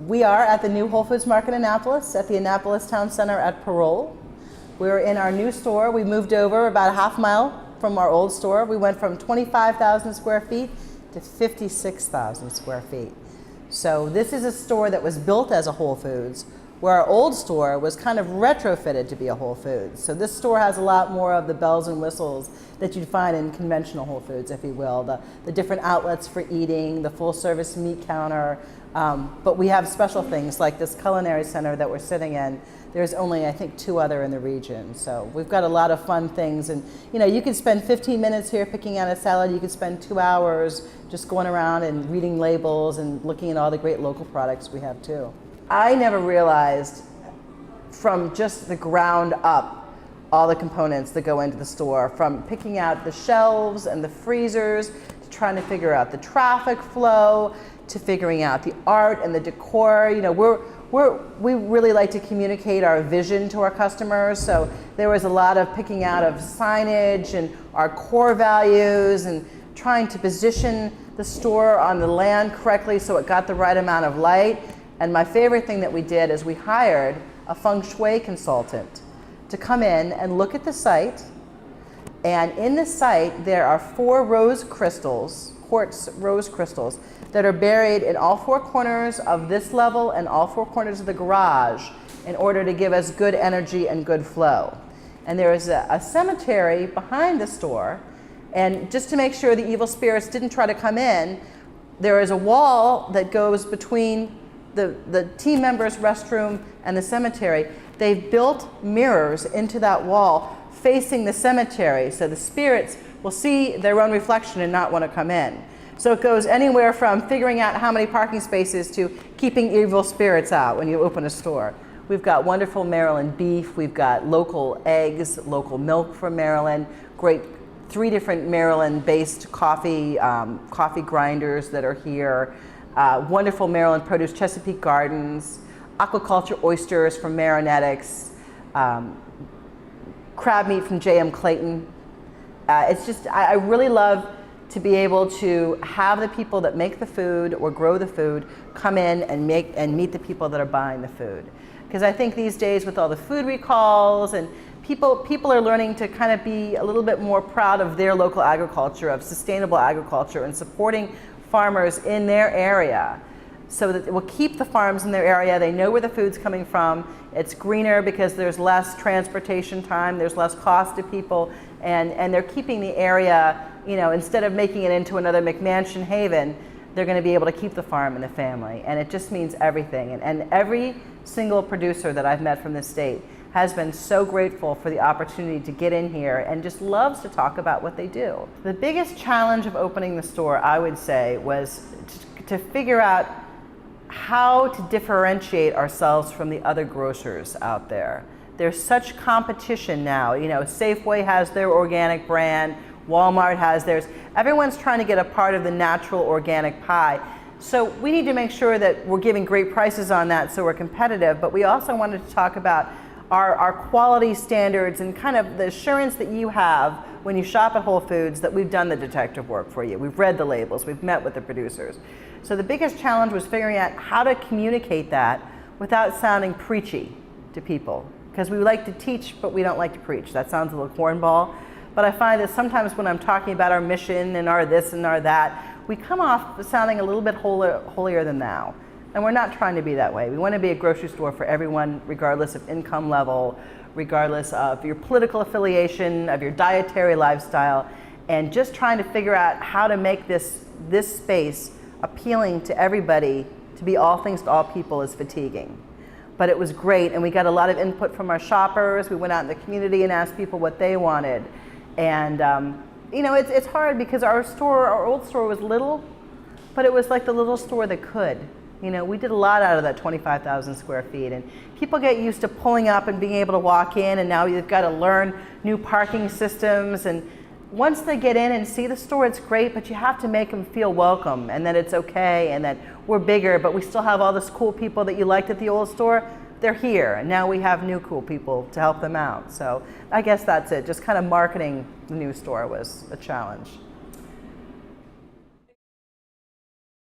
We are at the new Whole Foods Market in Annapolis, at the Annapolis Town Center at Parole. We're in our new store. We moved over about a half mile from our old store. We went from 25,000 square feet to 56,000 square feet. So this is a store that was built as a Whole Foods, where our old store was kind of retrofitted to be a Whole Foods. So this store has a lot more of the bells and whistles that you'd find in conventional Whole Foods, if you will. The different outlets for eating, the full service meat counter, but we have special things like this culinary center that we're sitting in. There's only, I think, 2 other in the region. So we've got a lot of fun things. And you know, you could spend 15 minutes here picking out a salad. You could spend 2 hours just going around and reading labels and looking at all the great local products we have too. I never realized from just the ground up all the components that go into the store, from picking out the shelves and the freezers, to trying to figure out the traffic flow, to figuring out the art and the decor. You know, we really like to communicate our vision to our customers, so there was a lot of picking out of signage and our core values and trying to position the store on the land correctly so it got the right amount of light. And my favorite thing that we did is we hired a feng shui consultant to come in and look at the site. And in the site, there are 4 rose crystals, quartz rose crystals, that are buried in all 4 corners of this level and all 4 corners of the garage in order to give us good energy and good flow. And there is a cemetery behind the store. And just to make sure the evil spirits didn't try to come in, there is a wall that goes between the team members' restroom and the cemetery. They've built mirrors into that wall facing the cemetery, so the spirits will see their own reflection and not want to come in. So it goes anywhere from figuring out how many parking spaces to keeping evil spirits out when you open a store. We've got wonderful Maryland beef, we've got local eggs, local milk from Maryland, great 3 different Maryland-based coffee grinders that are here. Wonderful Maryland produce, Chesapeake Gardens, aquaculture oysters from Marinetics, crab meat from J.M. Clayton. It's just, I really love to be able to have the people that make the food or grow the food come in and meet the people that are buying the food. Because I think these days with all the food recalls and people are learning to kind of be a little bit more proud of their local agriculture, of sustainable agriculture, and supporting farmers in their area so that it will keep the farms in their area. They know where the food's coming from. It's greener because there's less transportation time, there's less cost to people, and they're keeping the area, you know, instead of making it into another McMansion haven, they're going to be able to keep the farm and the family. And it just means everything. And every single producer that I've met from this state has been so grateful for the opportunity to get in here and just loves to talk about what they do. The biggest challenge of opening the store, I would say, was to figure out how to differentiate ourselves from the other grocers out there. There's such competition now. You know, Safeway has their organic brand, Walmart has theirs. Everyone's trying to get a part of the natural organic pie. So we need to make sure that we're giving great prices on that so we're competitive, but we also wanted to talk about our quality standards and kind of the assurance that you have when you shop at Whole Foods that we've done the detective work for you. We've read the labels, we've met with the producers. So the biggest challenge was figuring out how to communicate that without sounding preachy to people. Because we like to teach, but we don't like to preach. That sounds a little cornball. But I find that sometimes when I'm talking about our mission and our this and our that, we come off sounding a little bit holier than thou. And we're not trying to be that way. We want to be a grocery store for everyone, regardless of income level, regardless of your political affiliation, of your dietary lifestyle, and just trying to figure out how to make this space appealing to everybody. To be all things to all people is fatiguing. But it was great, and we got a lot of input from our shoppers. We went out in the community and asked people what they wanted. And you know, it's hard because our old store was little, but it was like the little store that could. You know, we did a lot out of that 25,000 square feet, and people get used to pulling up and being able to walk in, and now you've got to learn new parking systems. And once they get in and see the store, it's great, but you have to make them feel welcome and that it's okay and that we're bigger, but we still have all this cool people that you liked at the old store. They're here, and now we have new cool people to help them out. So I guess that's it. Just kind of marketing the new store was a challenge.